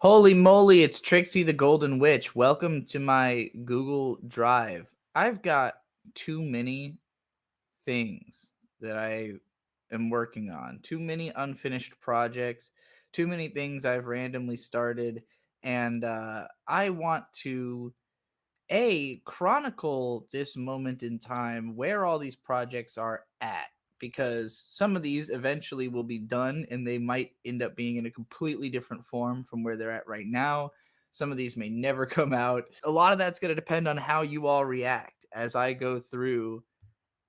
Holy moly, it's Trixie the Golden Witch. Welcome to my Google Drive. I've got too many things that I am working on, too many unfinished projects, too many things I've randomly started, and I want to chronicle this moment in time where all these projects are at, because some of these eventually will be done and they might end up being in a completely different form from where they're at right now. Some of these may never come out. A lot of that's going to depend on how you all react as I go through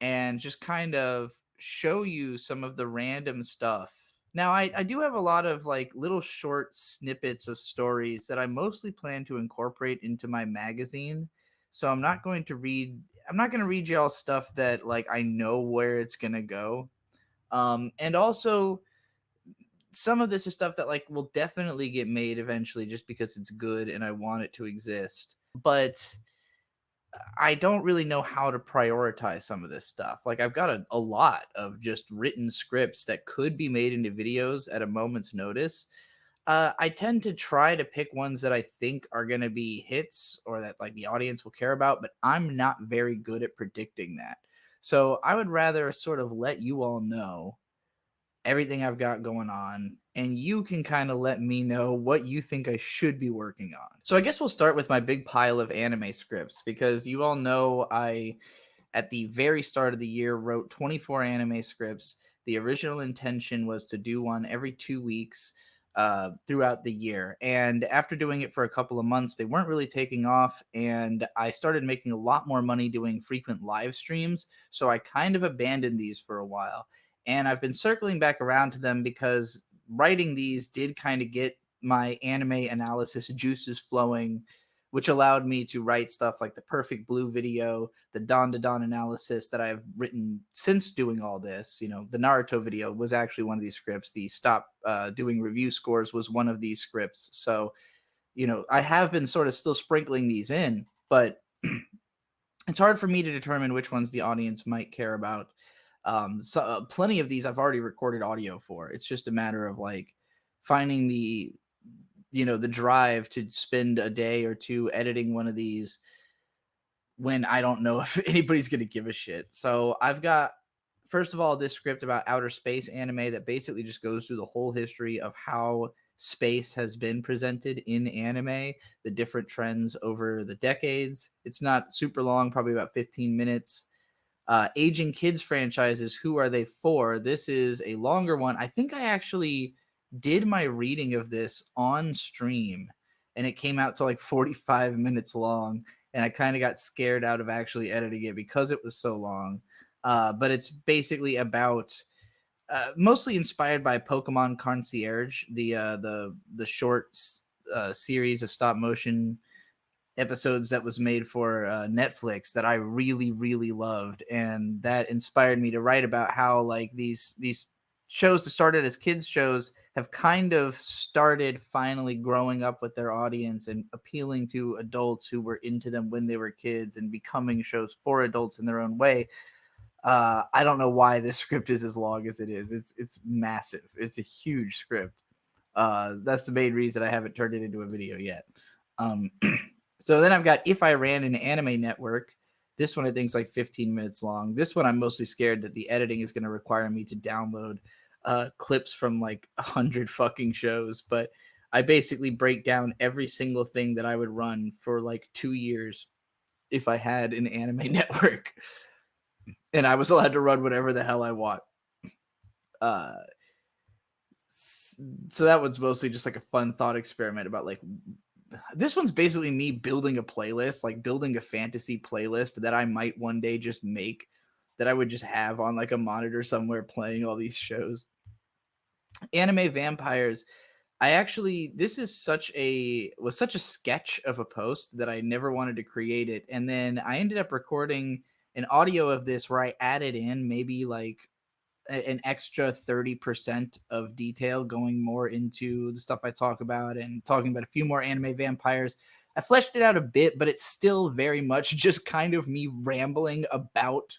and just kind of show you some of the random stuff. Now, I do have a lot of like little short snippets of stories that I mostly plan to incorporate into my magazine. So I'm not going to read y'all stuff that like I know where it's going to go. And also some of this is stuff that like will definitely get made eventually just because it's good and I want it to exist. But I don't really know how to prioritize some of this stuff. Like I've got a lot of just written scripts that could be made into videos at a moment's notice. I tend to try to pick ones that I think are going to be hits or that like the audience will care about, but I'm not very good at predicting that. So I would rather sort of let you all know everything I've got going on, and you can kind of let me know what you think I should be working on. So I guess we'll start with my big pile of anime scripts because you all know I at the very start of the year wrote 24 anime scripts. The original intention was to do one every 2 weeks throughout the year. And after doing it for a couple of months, they weren't really taking off. And I started making a lot more money doing frequent live streams. So I kind of abandoned these for a while. And I've been circling back around to them because writing these did kind of get my anime analysis juices flowing, which allowed me to write stuff like the Perfect Blue video, the Dawn to Dawn analysis that I've written since doing all this. You know, the Naruto video was actually one of these scripts. The Stop Doing Review Scores was one of these scripts. So, you know, I have been sort of still sprinkling these in, but it's hard for me to determine which ones the audience might care about. Plenty of these I've already recorded audio for. It's just a matter of like finding the drive to spend a day or two editing one of these when I don't know if anybody's going to give a shit. So I've got, first of all, this script about outer space anime that basically just goes through the whole history of how space has been presented in anime, the different trends over the decades. It's not super long, probably about 15 minutes. Aging kids franchises, who are they for? This is a longer one. I think I actually did my reading of this on stream and it came out to like 45 minutes long. And I kind of got scared out of actually editing it because it was so long. But it's basically about mostly inspired by Pokemon Concierge, the short series of stop motion episodes that was made for Netflix that I really really loved, and that inspired me to write about how like these shows that started as kids shows have kind of started finally growing up with their audience and appealing to adults who were into them when they were kids and becoming shows for adults in their own way. I don't know why this script is as long as it is. It's massive. It's a huge script. That's the main reason I haven't turned it into a video yet. Um, so then I've got If I Ran an Anime Network. This one I think is like 15 minutes long. This one I'm mostly scared that the editing is going to require me to download clips from like 100 fucking shows. But I basically break down every single thing that I would run for like 2 years if I had an anime network. And I was allowed to run whatever the hell I want. Uh, so that one's mostly just like a fun thought experiment about like this one's basically me building a playlist, like building a fantasy playlist that I might one day just make, that I would just have on like a monitor somewhere playing all these shows. Anime vampires. I actually, this is such a sketch of a post that I never wanted to create it, and then I ended up recording an audio of this where I added in maybe like an extra 30% of detail, going more into the stuff I talk about and talking about a few more anime vampires. I fleshed it out a bit, but it's still very much just kind of me rambling about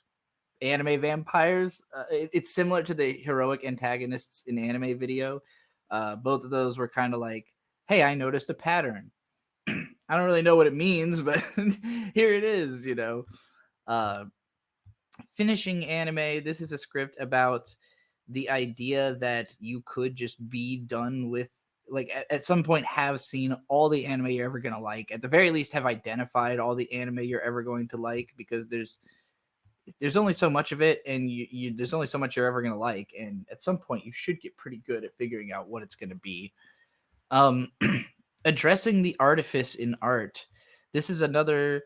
anime vampires. It's similar to the heroic antagonists in anime video. Both of those were kind of like, hey, I noticed a pattern. I don't really know what it means, but here it is, you know. Uh, Finishing anime. This is a script about the idea that you could just be done with, like, at some point have seen all the anime you're ever going to like. At the very least, have identified all the anime you're ever going to like, because there's only so much of it, and you there's only so much you're ever going to like, and at some point you should get pretty good at figuring out what it's going to be. um Addressing the artifice in art. This is another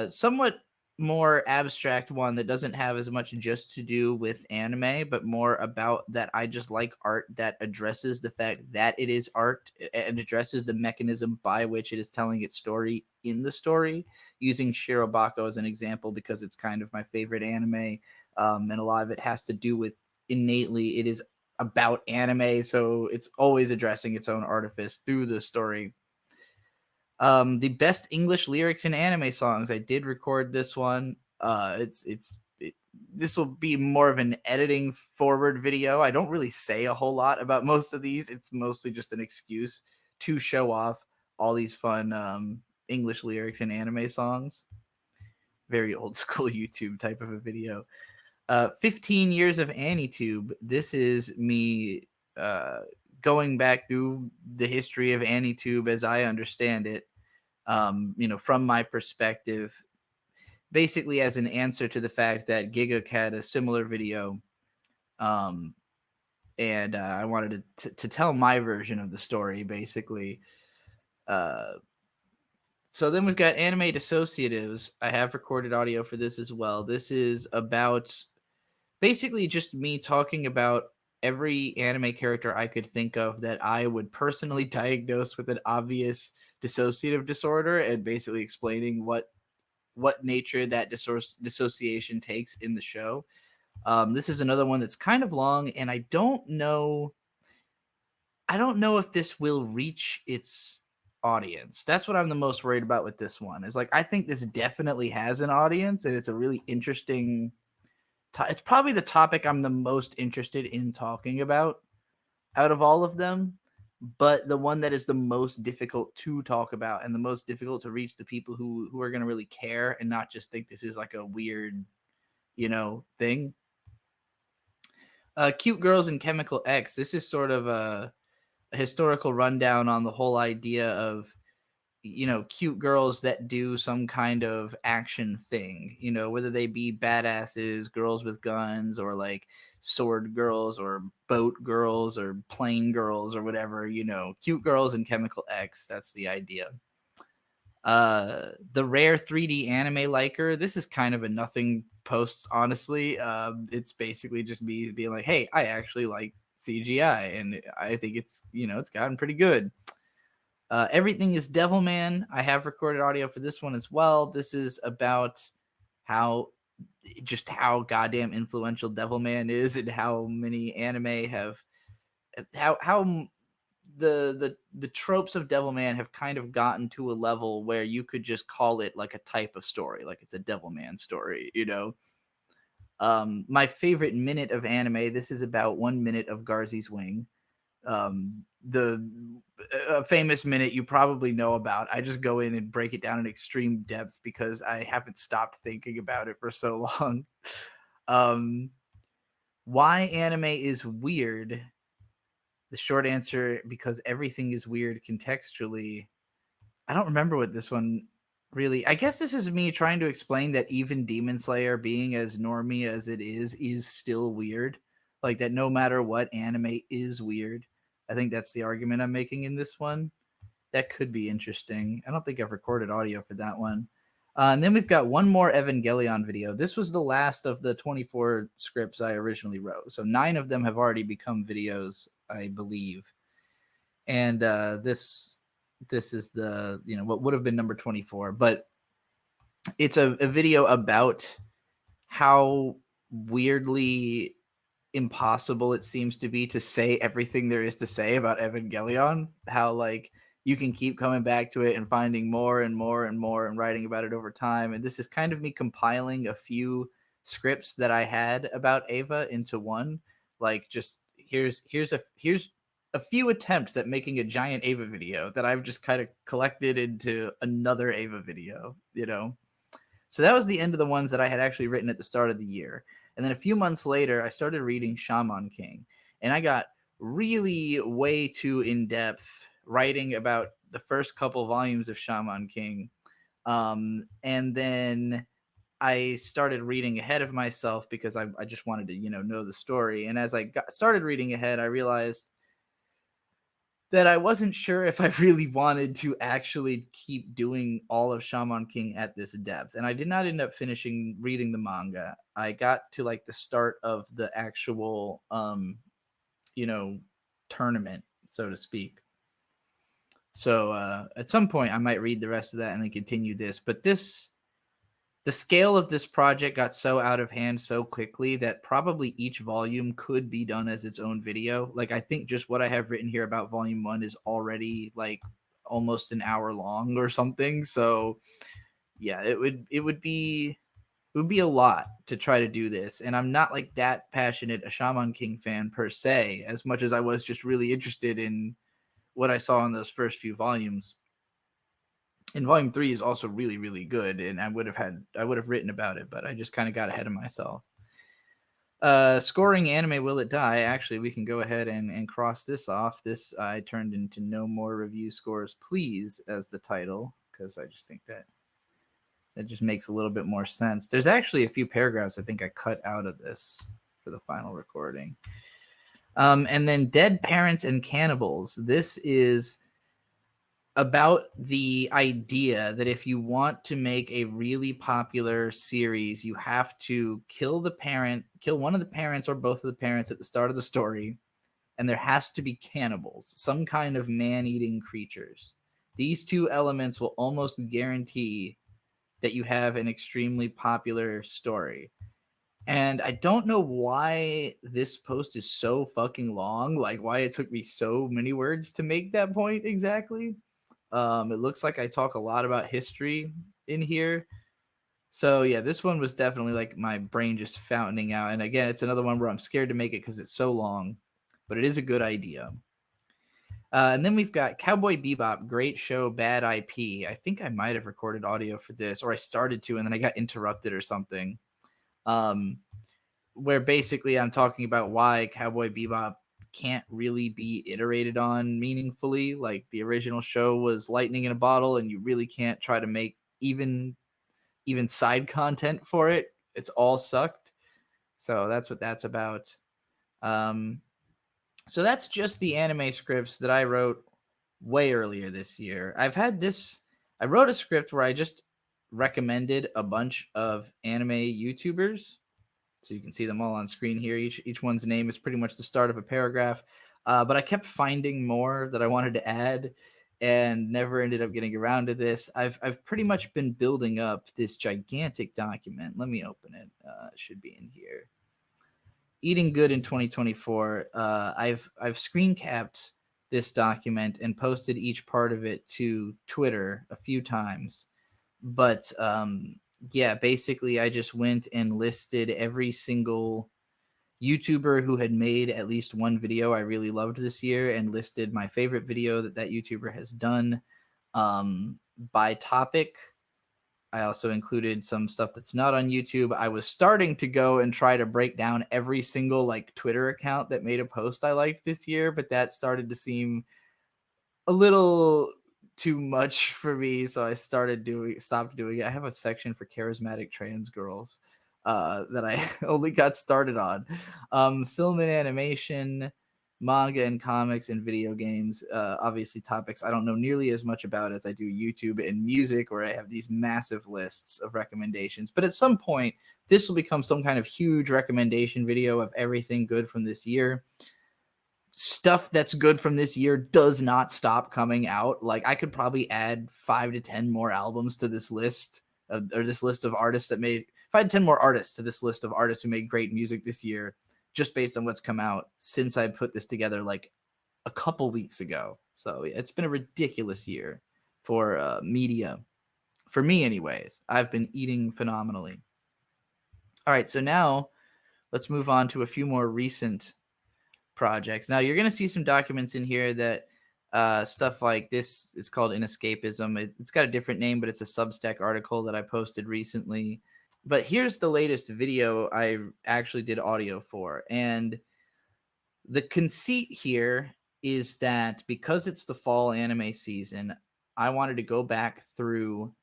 somewhat more abstract one that doesn't have as much just to do with anime, but more about that I just like art that addresses the fact that it is art, and addresses the mechanism by which it is telling its story in the story, using Shirobako as an example because it's kind of my favorite anime. And a lot of it has to do with, innately, it is about anime, so it's always addressing its own artifice through the story. The best English lyrics in anime songs. I did record this one. This will be more of an editing forward video. I don't really say a whole lot about most of these. It's mostly just an excuse to show off all these fun English lyrics in anime songs. Very old school YouTube type of a video. 15 years of AniTube. This is me uh, going back through the history of AniTube as I understand it, from my perspective, basically as an answer to the fact that Giguk had a similar video. Um, and I wanted to tell my version of the story, basically. Uh, so then we've got Anime Dissociatives. I have recorded audio for this as well. This is about basically just me talking about every anime character I could think of that I would personally diagnose with an obvious dissociative disorder, and basically explaining what nature that dissociation takes in the show. This is another one that's kind of long, and I don't know. I don't know if this will reach its audience. That's what I'm the most worried about with this one. Is like, I think this definitely has an audience, and it's a really interesting. It's probably the topic I'm the most interested in talking about out of all of them, but the one that is the most difficult to talk about and the most difficult to reach the people who are going to really care and not just think this is like a weird, thing. Cute Girls and Chemical X. This is sort of a historical rundown on the whole idea of, cute girls that do some kind of action thing, whether they be badasses, girls with guns, or like sword girls, or boat girls, or plane girls, or whatever, cute girls and Chemical X. That's the idea. The rare 3D anime liker. This is kind of a nothing post, honestly. It's basically just me being like, hey, I actually like CGI, and I think it's gotten pretty good. Everything is Devilman. I have recorded audio for this one as well. This is about how how goddamn influential Devilman is, and how many anime have how the tropes of Devilman have kind of gotten to a level where you could just call it like a type of story, like it's a Devilman story. My favorite minute of anime. This is about 1 minute of Garzy's Wing. The famous minute you probably know about. I just go in and break it down in extreme depth because I haven't stopped thinking about it for so long. um why anime is weird. The short answer: because everything is weird contextually. I don't remember what this one really. I guess this is me trying to explain that even Demon Slayer, being as normie as it is still weird. Like that, no matter what, anime is weird. I think that's the argument I'm making in this one. That could be interesting. I don't think I've recorded audio for that one. And then we've got one more Evangelion video. This was the last of the 24 scripts I originally wrote. So 9 of them have already become videos, I believe. And this is the what would have been number 24, but it's a video about how weirdly impossible it seems to be to say everything there is to say about Evangelion. How like you can keep coming back to it and finding more and more and more and writing about it over time. And this is kind of me compiling a few scripts that I had about Ava into one. Like, just here's a a few attempts at making a giant Ava video that I've just kind of collected into another Ava video, you know? So that was the end of the ones that I had actually written at the start of the year. And then a few months later, I started reading Shaman King, and I got really way too in depth writing about the first couple volumes of Shaman King. And then I started reading ahead of myself because I just wanted to, know the story. And as I started reading ahead, I realized that I wasn't sure if I really wanted to actually keep doing all of Shaman King at this depth. And I did not end up finishing reading the manga. I got to like the start of the actual you know, tournament, so to speak. So at some point I might read the rest of that and then continue this. But the scale of this project got so out of hand so quickly that probably each volume could be done as its own video. Like I think just what I have written here about volume 1 is already like almost an hour long or something. So yeah, it would be a lot to try to do this. And I'm not like that passionate a Shaman King fan per se, as much as I was just really interested in what I saw in those first few volumes. And volume 3 is also really, really good, and I would have written about it, but I just kind of got ahead of myself. Scoring anime Will It Die? Actually, we can go ahead and cross this off. This I turned into No More Review Scores Please as the title, because I just think that just makes a little bit more sense. There's actually a few paragraphs I think I cut out of this for the final recording. And then Dead Parents and Cannibals. This is about the idea that if you want to make a really popular series, you have to kill one of the parents or both of the parents at the start of the story, and there has to be cannibals, some kind of man-eating creatures. These two elements will almost guarantee that you have an extremely popular story. And I don't know why this post is so fucking long, like why it took me so many words to make that point exactly. It looks like I talk a lot about history in here. So yeah, this one was definitely like my brain just fountaining out. And again, it's another one where I'm scared to make it because it's so long, but it is a good idea. And then we've got Cowboy Bebop, great show, bad IP. I think I might have recorded audio for this, or I started to, and then I got interrupted or something. Where basically I'm talking about why Cowboy Bebop can't really be iterated on meaningfully. Like the original show was lightning in a bottle, and you really can't try to make even side content for it. It's all sucked. So that's what that's about. So that's just the anime scripts that I wrote way earlier this year. I wrote a script where I just recommended a bunch of anime YouTubers. So you can see them all on screen here. Each one's name is pretty much the start of a paragraph. But I kept finding more that I wanted to add and never ended up getting around to this. I've pretty much been building up this gigantic document. Let me open it. It should be in here. Eating Good in 2024. I've screen capped this document and posted each part of it to Twitter a few times. But yeah, basically I just went and listed every single YouTuber who had made at least one video I really loved this year and listed my favorite video that YouTuber has done by topic. I also included some stuff that's not on YouTube. I was starting to go and try to break down every single like Twitter account that made a post I liked this year, but that started to seem a little too much for me, so I stopped doing it. I have a section for charismatic trans girls that I only got started on. Film and animation, manga and comics, and video games. Obviously, topics I don't know nearly as much about as I do YouTube and music, where I have these massive lists of recommendations. But at some point, this will become some kind of huge recommendation video of everything good from this year. Stuff that's good from this year does not stop coming out. Like I could probably add 5 to 10 more albums to this list, or this list of artists that made 5 to 10 more artists to this list of artists who made great music this year, just based on what's come out since I put this together like a couple weeks ago. So it's been a ridiculous year for media, for me anyways. I've been eating phenomenally. All right, so now let's move on to a few more recent projects. Now you're gonna see some documents in here that stuff like this is called Inescapism. It's got a different name, but it's a Substack article that I posted recently. But here's the latest video I actually did audio for, and the conceit here is that because it's the fall anime season, I wanted to go back through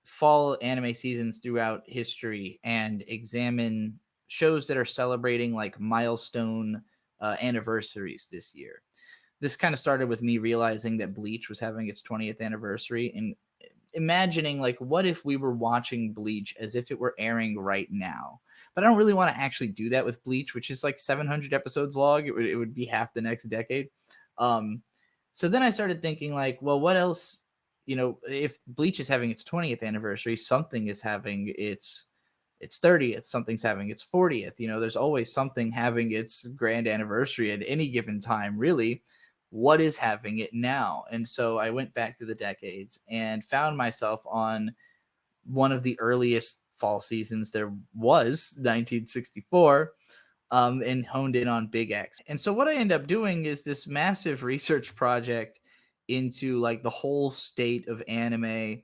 fall anime seasons throughout history and examine shows that are celebrating like milestone anniversaries this year. This kind of started with me realizing that Bleach was having its 20th anniversary and imagining like what if we were watching Bleach as if it were airing right now. But I don't really want to actually do that with Bleach, which is like 700 episodes long. It would be half the next decade. Um, so then I started thinking like, well, what else? If Bleach is having its 20th anniversary, something is having its 30th, something's having its 40th. There's always something having its grand anniversary at any given time, really. What is having it now? And so I went back to the decades and found myself on one of the earliest fall seasons there was, 1964, and honed in on Big X. And so what I end up doing is this massive research project into like the whole state of anime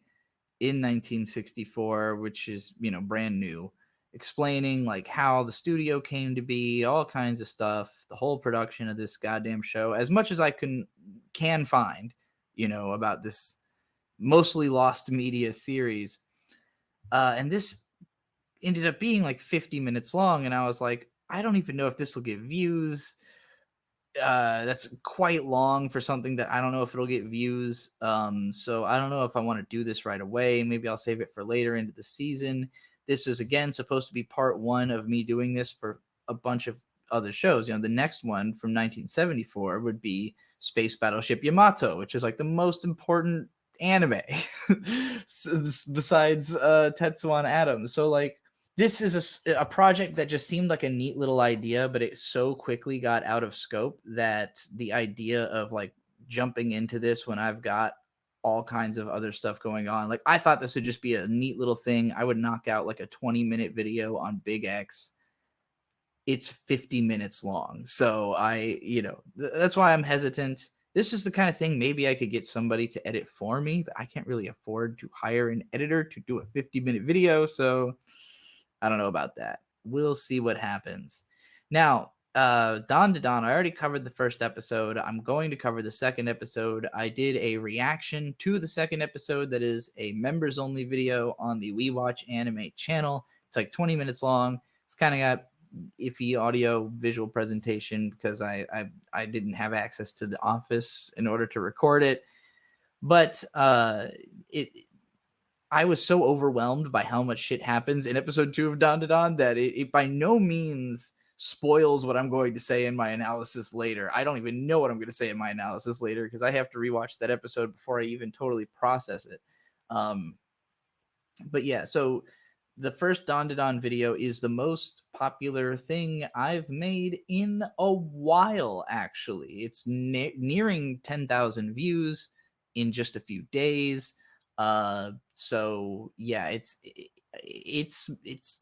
in 1964, which is, brand new, explaining like how the studio came to be, all kinds of stuff, the whole production of this goddamn show, as much as I can find, about this mostly lost media series. And this ended up being like 50 minutes long. And I was like, I don't even know if this will get views. That's quite long for something that I don't know if it'll get views. So I don't know if I want to do this right away. Maybe I'll save it for later into the season. This is again supposed to be part one of me doing this for a bunch of other shows. The next one from 1974 would be Space Battleship Yamato, which is like the most important anime besides Tetsuan Atom. So like this is a project that just seemed like a neat little idea, but it so quickly got out of scope that the idea of like jumping into this when I've got all kinds of other stuff going on, like I thought this would just be a neat little thing. I would knock out like a 20-minute video on Big X. It's 50 minutes long. So that's why I'm hesitant. This is the kind of thing maybe I could get somebody to edit for me, but I can't really afford to hire an editor to do a 50-minute video. So I don't know about that. We'll see what happens. Now, Dawn to Dawn, I already covered the first episode. I'm going to cover the second episode. I did a reaction to the second episode that is a members only video on the We Watch Anime channel. It's like 20 minutes long. It's kind of got iffy audio visual presentation because I didn't have access to the office in order to record it. But I was so overwhelmed by how much shit happens in episode 2 of Dawn to Dawn that it by no means spoils what I'm going to say in my analysis later. I don't even know what I'm going to say in my analysis later because I have to rewatch that episode before I even totally process it. But yeah, so the first Dawn to Dawn video is the most popular thing I've made in a while, actually. It's nearing 10,000 views in just a few days. So yeah, it's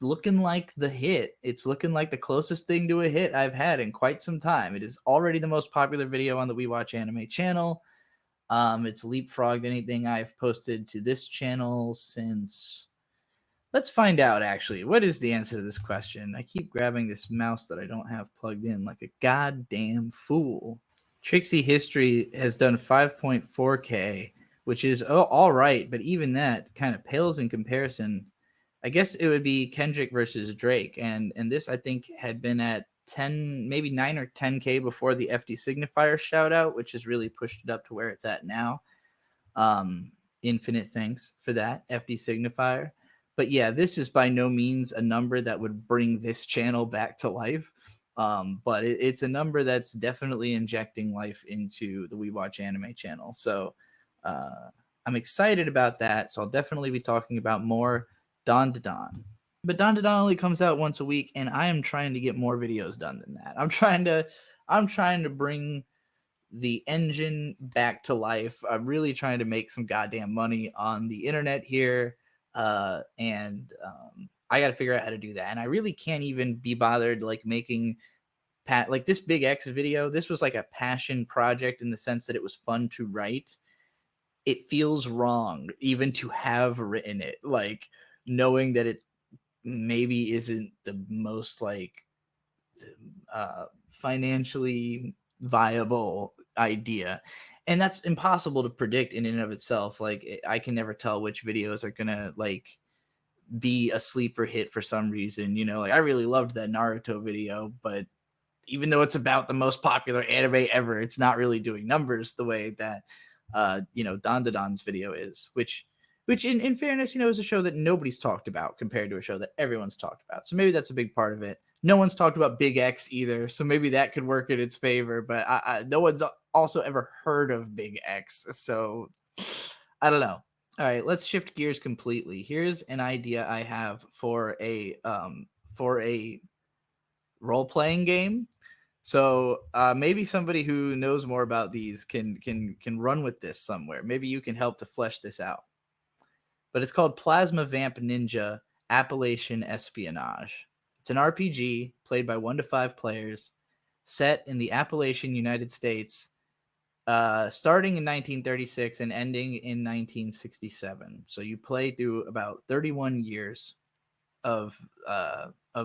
looking like the hit. It's looking like the closest thing to a hit I've had in quite some time. It is already the most popular video on the We Watch Anime channel. It's leapfrogged anything I've posted to this channel since. Let's find out, actually. What is the answer to this question? I keep grabbing this mouse that I don't have plugged in like a goddamn fool. Trixie History has done 5.4K, which is all right, but even that kind of pales in comparison. I guess it would be Kendrick versus Drake, and this I think had been at 10, maybe 9 or 10K before the FD Signifier shout out, which has really pushed it up to where it's at now. Infinite thanks for that, FD Signifier. But yeah, this is by no means a number that would bring this channel back to life. But it's a number that's definitely injecting life into the We Watch Anime channel. So I'm excited about that. So I'll definitely be talking about more Dawn to Dawn. But Dawn to Dawn only comes out once a week, and I am trying to get more videos done than that. I'm trying to bring the engine back to life. I'm really trying to make some goddamn money on the internet here. And I got to figure out how to do that. And I really can't even be bothered like making like this Big X video, this was like a passion project in the sense that it was fun to write. It feels wrong even to have written it, like knowing that it maybe isn't the most like financially viable idea. And that's impossible to predict in and of itself. Like I can never tell which videos are gonna like be a sleeper hit for some reason. You know, like I really loved that Naruto video, but even though it's about the most popular anime ever, it's not really doing numbers the way that Dandadan's video is, which in fairness, is a show that nobody's talked about compared to a show that everyone's talked about. So maybe that's a big part of it. No one's talked about Big X either, so maybe that could work in its favor. But no one's also ever heard of Big X, so I don't know. All right, let's shift gears completely. Here's an idea I have for a role playing game. So maybe somebody who knows more about these can run with this somewhere. Maybe you can help to flesh this out. But it's called Plasma Vamp Ninja Appalachian Espionage. It's an RPG played by 1 to 5 players, set in the Appalachian United States, starting in 1936 and ending in 1967. So you play through about 31 years of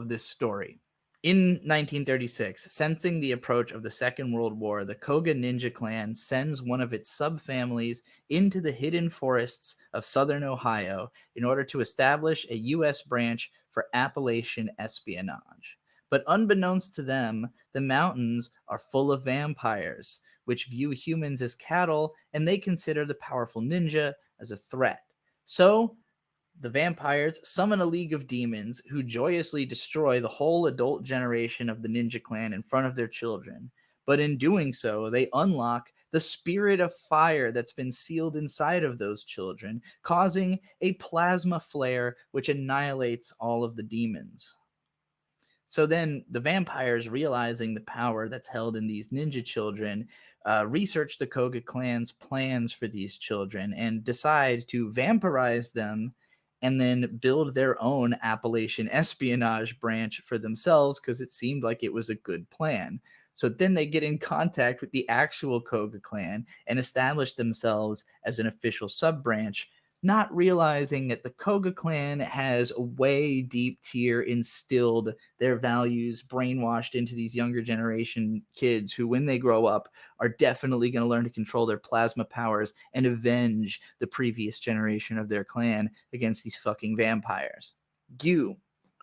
this story. In 1936, sensing the approach of the Second World War, the Koga Ninja Clan sends one of its subfamilies into the hidden forests of southern Ohio in order to establish a U.S. branch for Appalachian espionage. But unbeknownst to them, the mountains are full of vampires, which view humans as cattle, and they consider the powerful ninja as a threat. So, the vampires summon a league of demons who joyously destroy the whole adult generation of the ninja clan in front of their children. But in doing so, they unlock the spirit of fire that's been sealed inside of those children, causing a plasma flare which annihilates all of the demons. So then the vampires, realizing the power that's held in these ninja children, research the Koga clan's plans for these children and decide to vampirize them and then build their own Appalachian espionage branch for themselves because it seemed like it was a good plan. So then they get in contact with the actual Koga clan and establish themselves as an official sub branch, not realizing that the Koga clan has a way deep tier instilled their values brainwashed into these younger generation kids who, when they grow up, are definitely going to learn to control their plasma powers and avenge the previous generation of their clan against these fucking vampires. You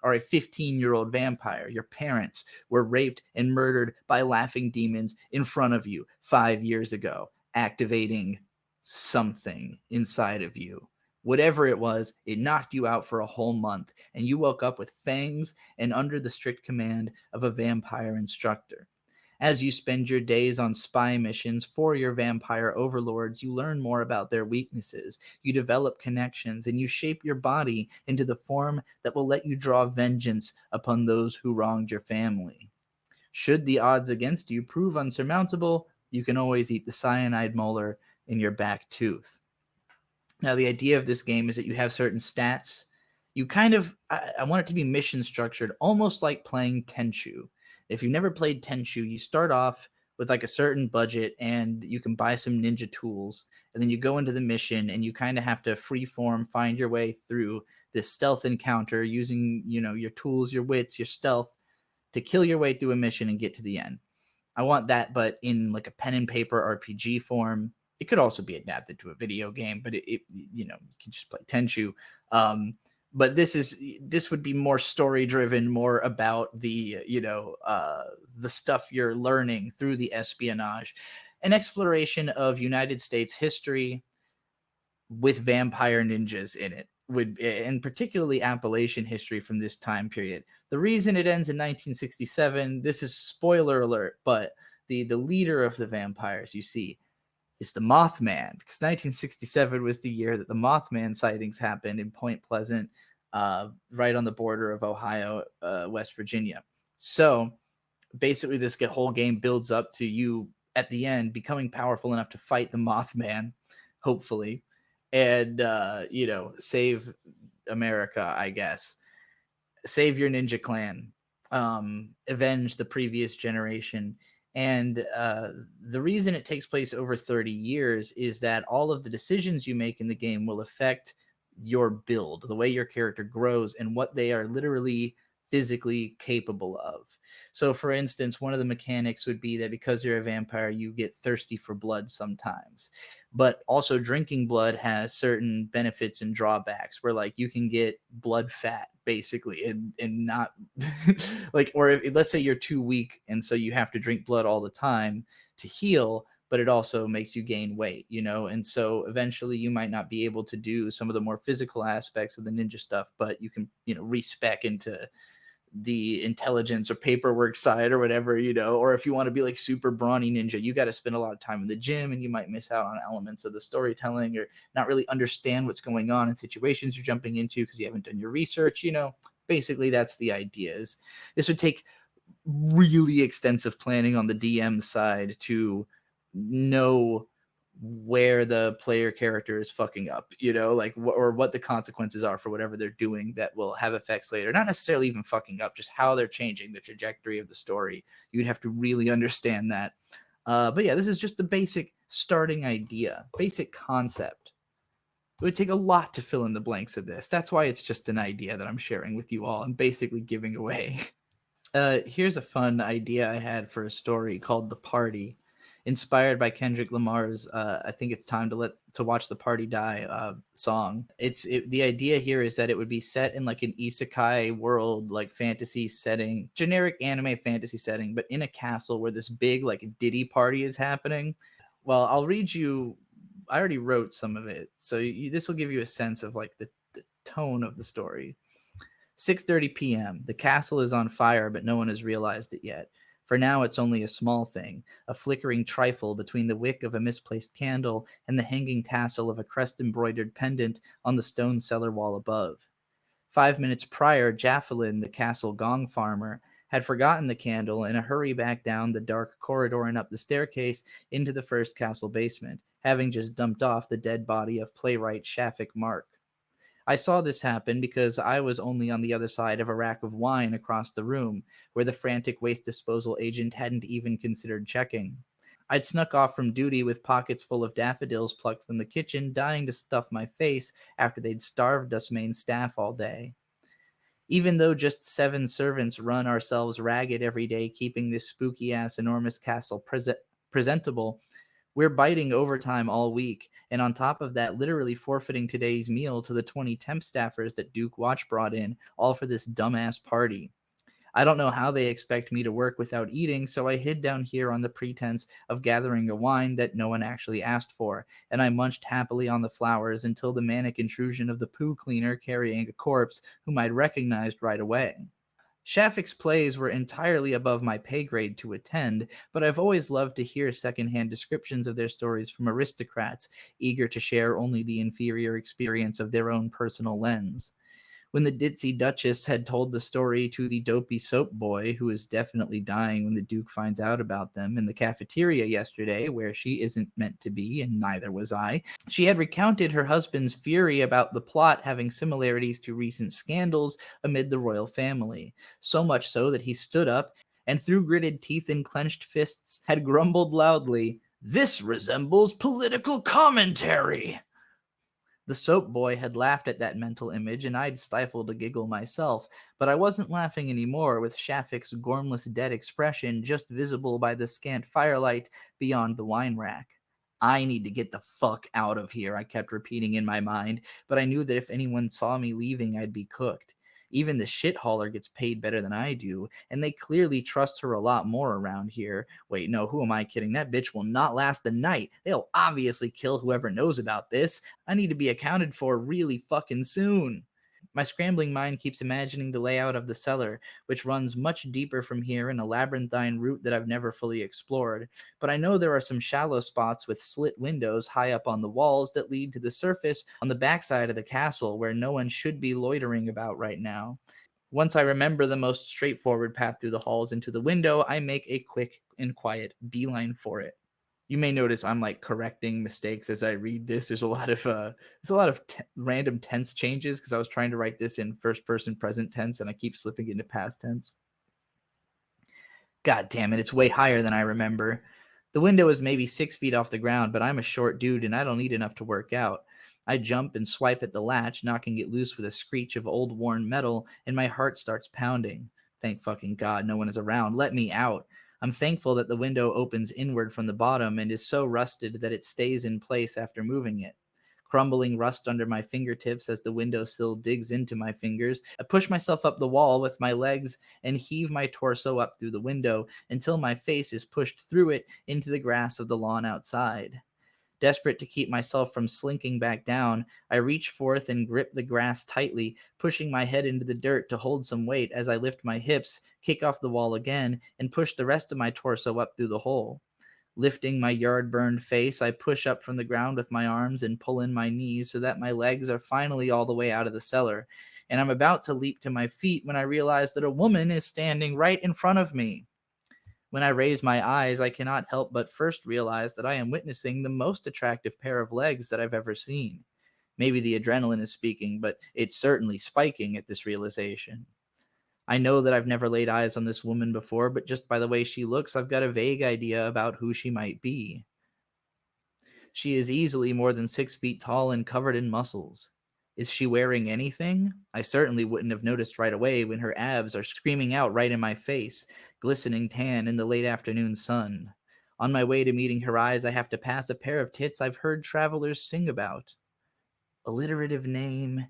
are a 15-year-old vampire. Your parents were raped and murdered by laughing demons in front of you 5 years ago, activating something inside of you. Whatever it was, it knocked you out for a whole month, and you woke up with fangs and under the strict command of a vampire instructor. As you spend your days on spy missions for your vampire overlords, you learn more about their weaknesses, you develop connections, and you shape your body into the form that will let you draw vengeance upon those who wronged your family. Should the odds against you prove unsurmountable, you can always eat the cyanide molar in your back tooth. Now, the idea of this game is that you have certain stats. You kind of, I want it to be mission structured, almost like playing Tenchu. If you've never played Tenchu, you start off with like a certain budget and you can buy some ninja tools. And then you go into the mission and you kind of have to freeform find your way through this stealth encounter using, your tools, your wits, your stealth to kill your way through a mission and get to the end. I want that, but in like a pen and paper RPG form. It could also be adapted to a video game, but you can just play Tenchu. But this would be more story driven, more about the the stuff you're learning through the espionage, an exploration of United States history with vampire ninjas in it, and particularly Appalachian history from this time period. The reason it ends in 1967, this is spoiler alert, but the leader of the vampires, you see, is the Mothman, because 1967 was the year that the Mothman sightings happened in Point Pleasant, right on the border of Ohio, West Virginia. So basically, this whole game builds up to you at the end becoming powerful enough to fight the Mothman, hopefully, and save America, I guess. Save your ninja clan. avenge the previous generation. And the reason it takes place over 30 years is that all of the decisions you make in the game will affect your build, the way your character grows, and what they are literally physically capable of. So, for instance, one of the mechanics would be that because you're a vampire, you get thirsty for blood sometimes. But also, drinking blood has certain benefits and drawbacks where, like, you can get blood fat basically and not like, or if, let's say you're too weak and so you have to drink blood all the time to heal, but it also makes you gain weight, you know. And so eventually you might not be able to do some of the more physical aspects of the ninja stuff, but you can, you know, respec into the intelligence or paperwork side or whatever, you know. Or if you want to be like super brawny ninja, you got to spend a lot of time in the gym and you might miss out on elements of the storytelling or not really understand what's going on in situations you're jumping into because you haven't done your research, you know. Basically, that's the idea. Is this would take really extensive planning on the DM side to know where the player character is fucking up, you know, like or what the consequences are for whatever they're doing that will have effects later. Not necessarily even fucking up, just how they're changing the trajectory of the story. You'd have to really understand that. But yeah, this is just the basic starting idea, basic concept. It would take a lot to fill in the blanks of this. That's why it's just an idea that I'm sharing with you all and basically giving away. Here's a fun idea I had for a story called "The Party," inspired by Kendrick Lamar's "I Think It's Time to Watch the Party Die" song. The idea here is that it would be set in like an isekai world, like fantasy setting, generic anime fantasy setting, but in a castle where this big like Diddy party is happening. Well, I'll read you. I already wrote some of it, so this will give you a sense of like the tone of the story. 6:30 p.m. The castle is on fire, but no one has realized it yet. For now, it's only a small thing, a flickering trifle between the wick of a misplaced candle and the hanging tassel of a crest-embroidered pendant on the stone cellar wall above. 5 minutes prior, Jaffelin, the castle gong farmer, had forgotten the candle in a hurry back down the dark corridor and up the staircase into the first castle basement, having just dumped off the dead body of playwright Shafik Mark. I saw this happen because I was only on the other side of a rack of wine across the room, where the frantic waste disposal agent hadn't even considered checking. I'd snuck off from duty with pockets full of daffodils plucked from the kitchen, dying to stuff my face after they'd starved us main staff all day. Even though just 7 servants run ourselves ragged every day, keeping this spooky ass enormous castle presentable, we're biting overtime all week, and on top of that, literally forfeiting today's meal to the 20 temp staffers that Duke Watch brought in, all for this dumbass party. I don't know how they expect me to work without eating, so I hid down here on the pretense of gathering a wine that no one actually asked for, and I munched happily on the flowers until the manic intrusion of the poo cleaner carrying a corpse whom I'd recognized right away. Shafik's plays were entirely above my pay grade to attend, but I've always loved to hear secondhand descriptions of their stories from aristocrats, eager to share only the inferior experience of their own personal lens. When the ditzy Duchess had told the story to the dopey soap boy, who is definitely dying when the Duke finds out about them, in the cafeteria yesterday, where she isn't meant to be, and neither was I, she had recounted her husband's fury about the plot having similarities to recent scandals amid the royal family, so much so that he stood up and, through gritted teeth and clenched fists, had grumbled loudly, "This resembles political commentary." The soap boy had laughed at that mental image, and I'd stifled a giggle myself, but I wasn't laughing anymore, with Shafik's gormless dead expression just visible by the scant firelight beyond the wine rack. I need to get the fuck out of here, I kept repeating in my mind, but I knew that if anyone saw me leaving, I'd be cooked. Even the shit hauler gets paid better than I do, and they clearly trust her a lot more around here. Wait, no, who am I kidding? That bitch will not last the night. They'll obviously kill whoever knows about this. I need to be accounted for really fucking soon. My scrambling mind keeps imagining the layout of the cellar, which runs much deeper from here in a labyrinthine route that I've never fully explored. But I know there are some shallow spots with slit windows high up on the walls that lead to the surface on the backside of the castle where no one should be loitering about right now. Once I remember the most straightforward path through the halls into the window, I make a quick and quiet beeline for it. You may notice I'm like correcting mistakes as I read this. There's a lot of random tense changes because I was trying to write this in first person present tense and I keep slipping into past tense. God damn it, it's way higher than I remember. The window is maybe 6 feet off the ground, but I'm a short dude and I don't need enough to work out. I jump and swipe at the latch, knocking it loose with a screech of old worn metal, and my heart starts pounding. Thank fucking God no one is around. Let me out. I'm thankful that the window opens inward from the bottom and is so rusted that it stays in place after moving it. Crumbling rust under my fingertips as the windowsill digs into my fingers, I push myself up the wall with my legs and heave my torso up through the window until my face is pushed through it into the grass of the lawn outside. Desperate to keep myself from slinking back down, I reach forth and grip the grass tightly, pushing my head into the dirt to hold some weight as I lift my hips, kick off the wall again, and push the rest of my torso up through the hole. Lifting my yard-burned face, I push up from the ground with my arms and pull in my knees so that my legs are finally all the way out of the cellar. And I'm about to leap to my feet when I realize that a woman is standing right in front of me. When I raise my eyes, I cannot help but first realize that I am witnessing the most attractive pair of legs that I've ever seen. Maybe the adrenaline is speaking, but it's certainly spiking at this realization. I know that I've never laid eyes on this woman before, but just by the way she looks, I've got a vague idea about who she might be. She is easily more than 6 feet tall and covered in muscles. Is she wearing anything? I certainly wouldn't have noticed right away when her abs are screaming out right in my face, glistening tan in the late afternoon sun. On my way to meeting her eyes, I have to pass a pair of tits I've heard travelers sing about. Alliterative name,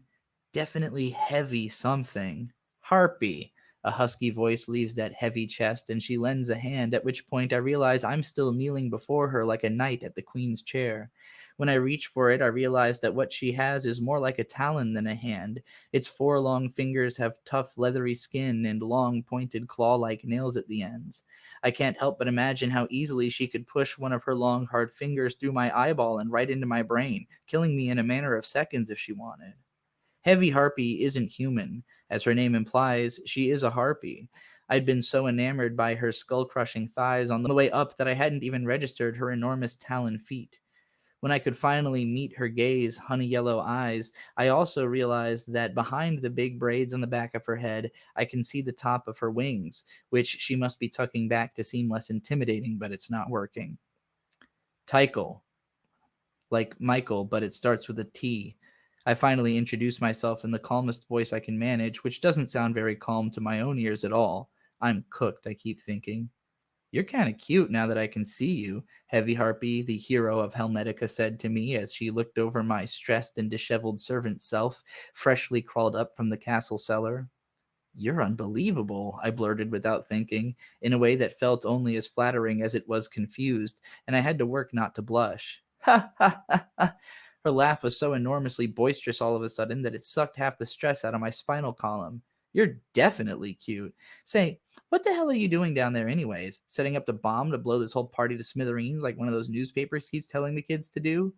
definitely heavy something. Harpy. A husky voice leaves that heavy chest, and she lends a hand, at which point I realize I'm still kneeling before her like a knight at the queen's chair. When I reach for it, I realize that what she has is more like a talon than a hand. Its four long fingers have tough, leathery skin and long, pointed claw-like nails at the ends. I can't help but imagine how easily she could push one of her long, hard fingers through my eyeball and right into my brain, killing me in a matter of seconds if she wanted. Heavy Harpy isn't human. As her name implies, she is a harpy. I'd been so enamored by her skull-crushing thighs on the way up that I hadn't even registered her enormous talon feet. When I could finally meet her gaze, honey yellow eyes, I also realized that behind the big braids on the back of her head, I can see the top of her wings, which she must be tucking back to seem less intimidating, but it's not working. Tykel, like Michael, but it starts with a T. I finally introduce myself in the calmest voice I can manage, which doesn't sound very calm to my own ears at all. I'm cooked, I keep thinking. You're kind of cute now that I can see you, Heavy Harpy, the hero of Helmetica, said to me as she looked over my stressed and disheveled servant self, freshly crawled up from the castle cellar. You're unbelievable, I blurted without thinking, in a way that felt only as flattering as it was confused, and I had to work not to blush. Ha ha ha ha! Her laugh was so enormously boisterous all of a sudden that it sucked half the stress out of my spinal column. You're definitely cute. Say, what the hell are you doing down there anyways? Setting up the bomb to blow this whole party to smithereens like one of those newspapers keeps telling the kids to do?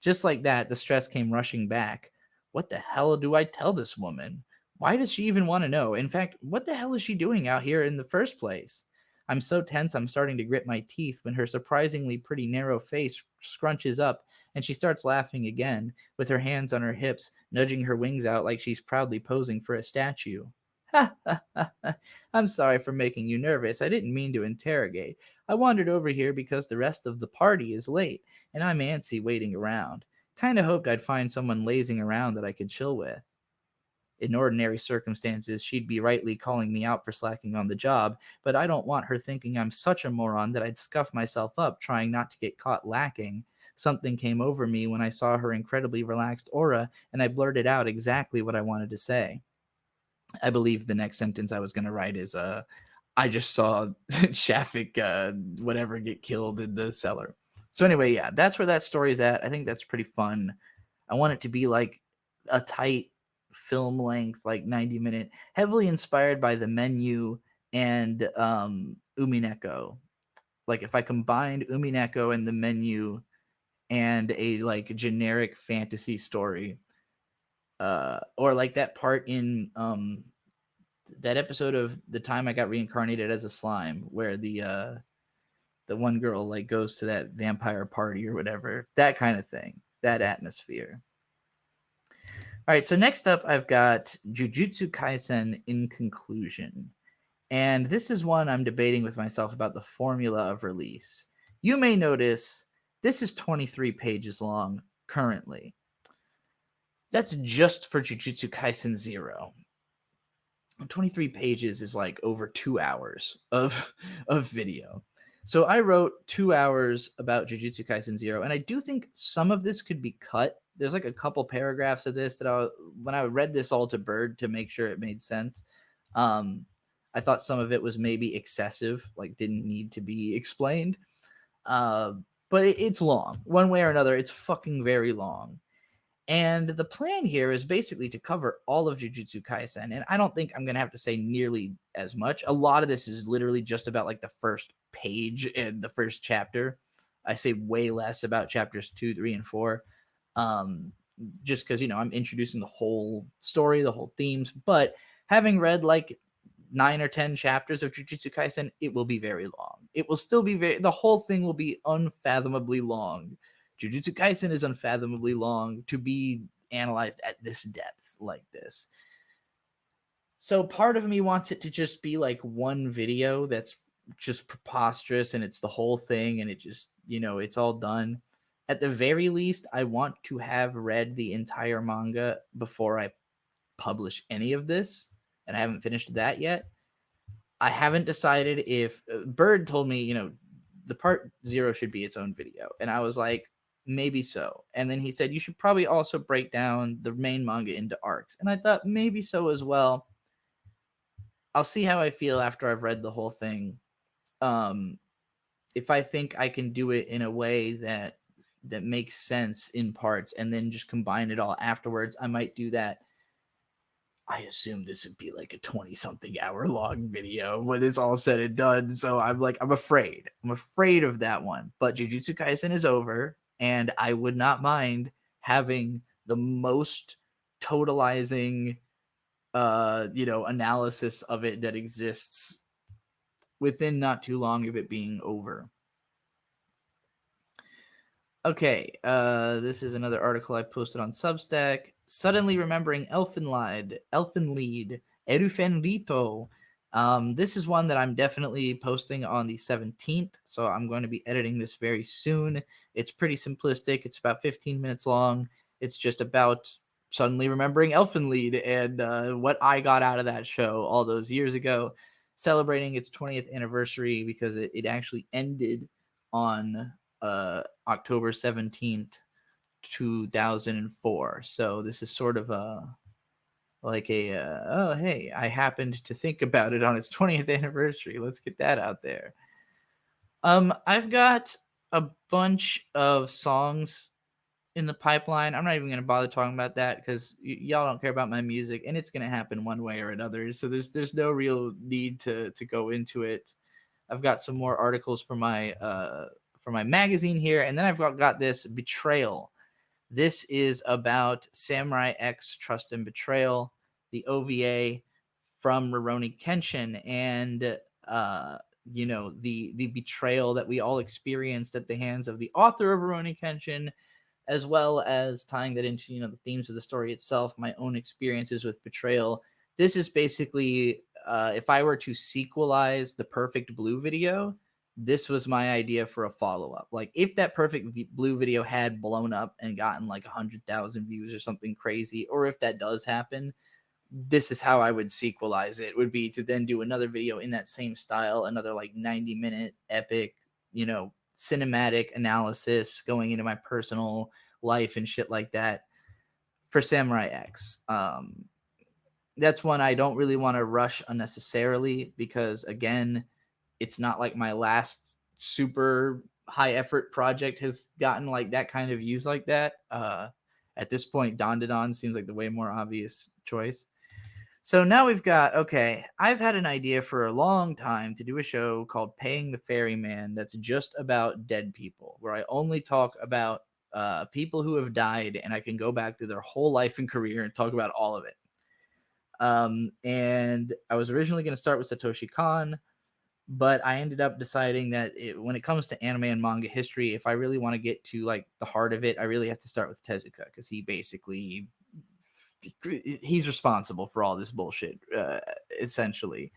Just like that, the stress came rushing back. What the hell do I tell this woman? Why does she even want to know? In fact, what the hell is she doing out here in the first place? I'm so tense I'm starting to grit my teeth when her surprisingly pretty narrow face scrunches up and she starts laughing again, with her hands on her hips, nudging her wings out like she's proudly posing for a statue. Ha ha ha ha. I'm sorry for making you nervous. I didn't mean to interrogate. I wandered over here because the rest of the party is late and I'm antsy waiting around. Kinda hoped I'd find someone lazing around that I could chill with. In ordinary circumstances, she'd be rightly calling me out for slacking on the job, but I don't want her thinking I'm such a moron that I'd scuff myself up trying not to get caught lacking. Something came over me when I saw her incredibly relaxed aura, and I blurted out exactly what I wanted to say. I believe the next sentence I was going to write is, I just saw Shafik, whatever, get killed in the cellar. So anyway, yeah, that's where that story's at. I think that's pretty fun. I want it to be like a tight film length, like 90-minute, heavily inspired by the menu and Umineko. Like if I combined Umineko and the menu and a like generic fantasy story, or like that part in that episode of The Time I Got Reincarnated as a Slime, where the one girl like goes to that vampire party or whatever, that kind of thing, that atmosphere. All right, so next up I've got Jujutsu Kaisen in conclusion. And this is one I'm debating with myself about the formula of release. You may notice this is 23 pages long currently. That's just for Jujutsu Kaisen 0. 23 pages is like over 2 hours of video. So I wrote 2 hours about Jujutsu Kaisen 0, and I do think some of this could be cut. There's like a couple paragraphs of this that when I read this all to Bird to make sure it made sense, um, I thought some of it was maybe excessive, like didn't need to be explained. Uh, but it's long. One way or another, it's fucking very long. And the plan here is basically to cover all of Jujutsu Kaisen. And I don't think I'm going to have to say nearly as much. A lot of this is literally just about like the first page and the first chapter. I say way less about chapters 2, 3, and 4. Just because, I'm introducing the whole story, the whole themes. But having read like 9 or 10 chapters of Jujutsu Kaisen, it will be very long. It will still be the whole thing will be unfathomably long. Jujutsu Kaisen is unfathomably long to be analyzed at this depth like this. So part of me wants it to just be like one video that's just preposterous and it's the whole thing and it just, it's all done. At the very least, I want to have read the entire manga before I publish any of this, and I haven't finished that yet. I haven't decided if Bird told me, the part 0 should be its own video. And I was like, maybe so. And then he said, you should probably also break down the main manga into arcs. And I thought maybe so as well. I'll see how I feel after I've read the whole thing. If I think I can do it in a way that makes sense in parts and then just combine it all afterwards, I might do that. I assume this would be like a 20-something hour long video when it's all said and done. So I'm afraid. I'm afraid of that one. But Jujutsu Kaisen is over, and I would not mind having the most totalizing, analysis of it that exists within not too long of it being over. Okay, this is another article I posted on Substack. Suddenly remembering Elfenlied, Erufenrito. This is one that I'm definitely posting on the 17th, so I'm going to be editing this very soon. It's pretty simplistic. It's about 15 minutes long. It's just about suddenly remembering Elfenlied and what I got out of that show all those years ago, celebrating its 20th anniversary because it actually ended on October 17th, 2004. So this is sort of oh, hey, I happened to think about it on its 20th anniversary. Let's get that out there. I've got a bunch of songs in the pipeline. I'm not even going to bother talking about that because y'all don't care about my music, and it's going to happen one way or another. So there's no real need to go into it. I've got some more articles for my magazine here, and then I've got this Betrayal. This is about Samurai X Trust and Betrayal, the OVA from Rurouni Kenshin, and the betrayal that we all experienced at the hands of the author of Rurouni Kenshin, as well as tying that into the themes of the story itself, my own experiences with betrayal. This is basically if I were to sequelize the Perfect Blue video, this was my idea for a follow-up. Like if that Perfect Blue video had blown up and gotten like 100,000 views or something crazy, or if that does happen, this is how I would sequelize it, would be to then do another video in that same style, another like 90-minute epic, cinematic analysis going into my personal life and shit like that for Samurai X. That's one I don't really want to rush unnecessarily because, again, it's not like my last super high effort project has gotten like that kind of views like that. At this point, Don seems like the way more obvious choice. So now we've got, okay, I've had an idea for a long time to do a show called Paying the Ferryman that's just about dead people, where I only talk about people who have died and I can go back through their whole life and career and talk about all of it. And I was originally going to start with Satoshi Kon, but I ended up deciding that when it comes to anime and manga history, if I really want to get to like the heart of it, I really have to start with Tezuka because he's responsible for all this bullshit, essentially.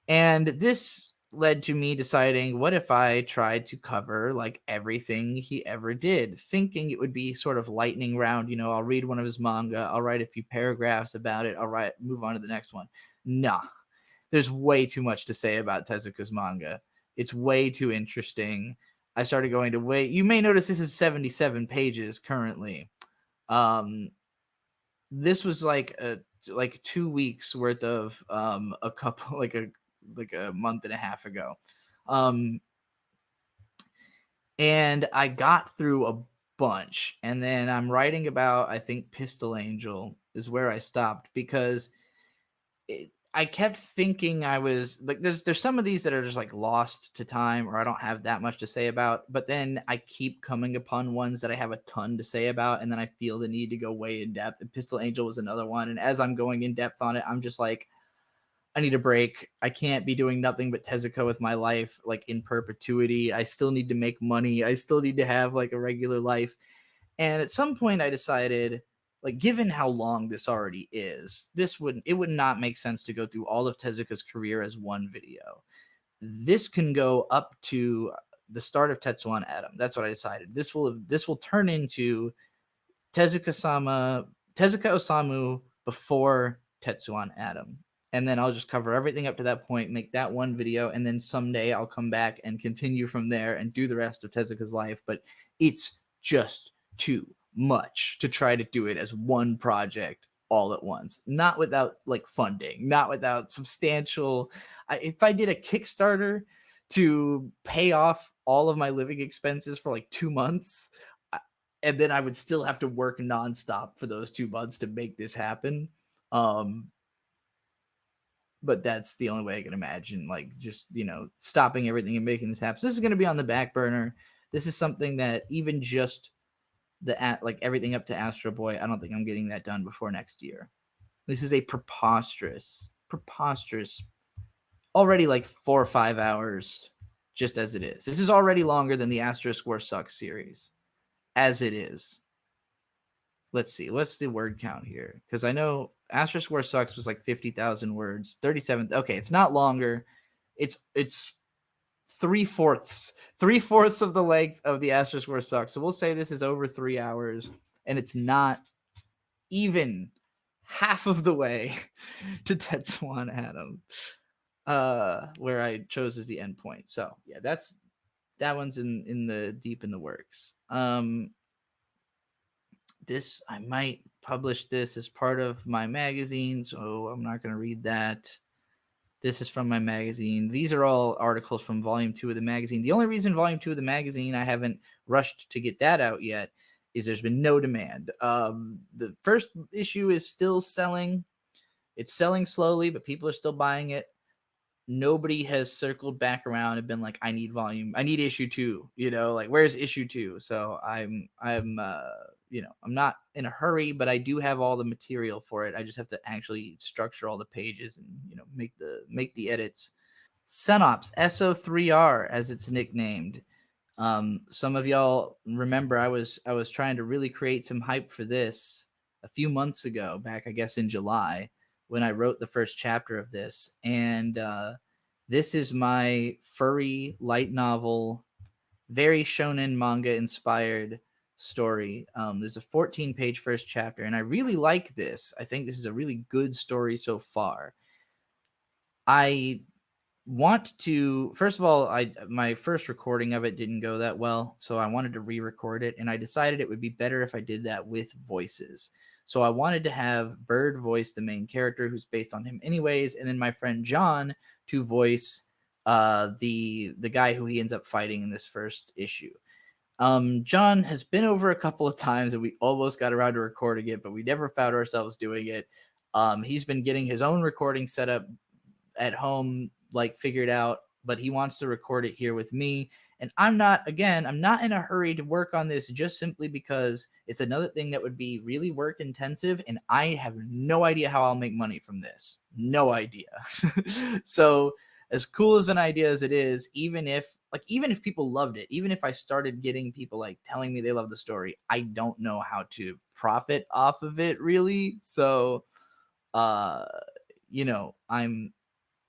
And this led to me deciding, what if I tried to cover like everything he ever did, thinking it would be sort of lightning round. I'll read one of his manga, I'll write a few paragraphs about it, move on to the next one. Nah, there's way too much to say about Tezuka's manga. It's way too interesting. I started going to you may notice this is 77 pages currently. This was like 2 weeks worth of a couple like a month and a half ago. And I got through a bunch, and then I'm writing about, I think, Pistol Angel is where I stopped, because I kept thinking I was like, there's some of these that are just like lost to time, or I don't have that much to say about, but then I keep coming upon ones that I have a ton to say about, and then I feel the need to go way in depth. And Pistol Angel was another one, and as I'm going in depth on it, I'm just like, I need a break. I can't be doing nothing but Tezuka with my life, like in perpetuity. I still need to make money. I still need to have like a regular life. And at some point I decided, like, given how long this already is, it would not make sense to go through all of Tezuka's career as one video. This can go up to the start of Tetsuan Atom. That's what I decided. This will turn into Tezuka Osamu before Tetsuan Atom. And then I'll just cover everything up to that point, make that one video, and then someday I'll come back and continue from there and do the rest of Tezuka's life. But it's just too much to try to do it as one project all at once, not without like funding, not without substantial. If I did a Kickstarter to pay off all of my living expenses for like 2 months, and then I would still have to work nonstop for those 2 months to make this happen. But that's the only way I can imagine, like, just, stopping everything and making this happen. So this is going to be on the back burner. This is something that even just like everything up to Astro Boy, I don't think I'm getting that done before next year. This is a preposterous, already like 4 or 5 hours just as it is. This is already longer than the Asterisk War Sucks series as it is. Let's see. What's the word count here? Because I know Asterisk War Sucks was like 50,000 words. 37. Okay, it's not longer. It's 3/4 of the length of the Asterisk War Sucks. So we'll say this is over 3 hours, and it's not even half of the way to Tetsuan Atom, where I chose as the endpoint. So yeah, that one's in the deep in the works. This, I might publish this as part of my magazine, so I'm not going to read that. This is from my magazine. These are all articles from volume 2 of the magazine. The only reason volume 2 of the magazine I haven't rushed to get that out yet is there's been no demand. The first issue is still selling. It's selling slowly, but people are still buying it. Nobody has circled back around and been like, I need issue 2, like, where's issue 2? So I'm I'm not in a hurry, but I do have all the material for it. I just have to actually structure all the pages and, make the edits. Senops SO3R, as it's nicknamed. Some of y'all remember I was trying to really create some hype for this a few months ago, back I guess in July, when I wrote the first chapter of this. And this is my furry light novel, very shonen manga inspired story. There's a 14-page first chapter, and I really like this. I think this is a really good story so far. I want to, first of all, my first recording of it didn't go that well, so I wanted to re-record it, and I decided it would be better if I did that with voices. So I wanted to have Bird voice the main character, who's based on him anyways, and then my friend John to voice the guy who he ends up fighting in this first issue. John has been over a couple of times, and we almost got around to recording it, but we never found ourselves doing it. He's been getting his own recording set up at home, like, figured out, but he wants to record it here with me. And I'm not in a hurry to work on this, just simply because it's another thing that would be really work intensive, and I have no idea how I'll make money from this. No idea. So as cool as an idea as it is, even if people loved it, even if I started getting people like telling me they love the story, I don't know how to profit off of it really. So I'm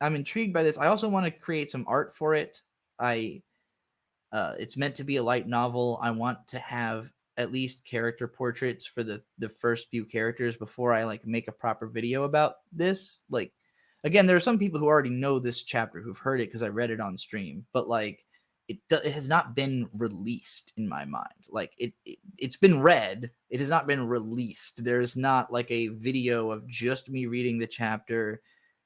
I'm intrigued by this. I also want to create some art for it. I It's meant to be a light novel. I want to have at least character portraits for the first few characters before I like make a proper video about this. Like, again, there are some people who already know this chapter who've heard it because I read it on stream, but like it has not been released in my mind. Like it's been read. It has not been released. There's not like a video of just me reading the chapter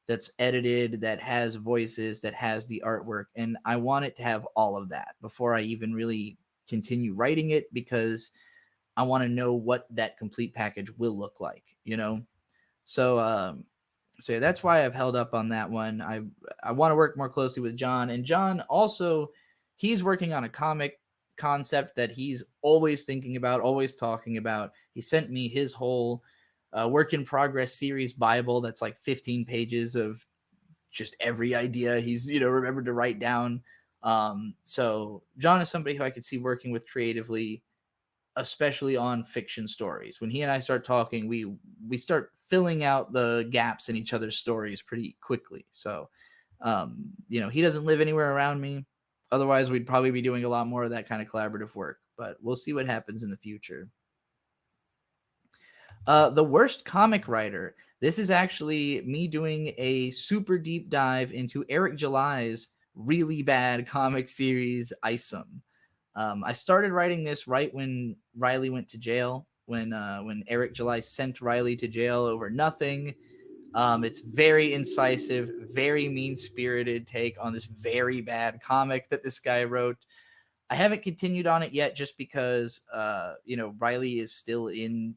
that's edited, that has voices, that has the artwork. And I want it to have all of that before I even really continue writing it, because I want to know what that complete package will look like, you know? So, so yeah, that's why I've held up on that one. I want to work more closely with John, and John also, he's working on a comic concept that he's always thinking about, always talking about. He sent me his whole work in progress series Bible that's like 15 pages of just every idea he's remembered to write down. So John is somebody who I could see working with creatively, especially on fiction stories. When he and I start talking, we start filling out the gaps in each other's stories pretty quickly. So he doesn't live anywhere around me. Otherwise, we'd probably be doing a lot more of that kind of collaborative work, but we'll see what happens in the future. The worst comic writer. This is actually me doing a super deep dive into Eric July's really bad comic series, Isom. I started writing this right when Riley went to jail, when Eric July sent Riley to jail over nothing. It's very incisive, very mean-spirited take on this very bad comic that this guy wrote. I haven't continued on it yet, just because Riley is still in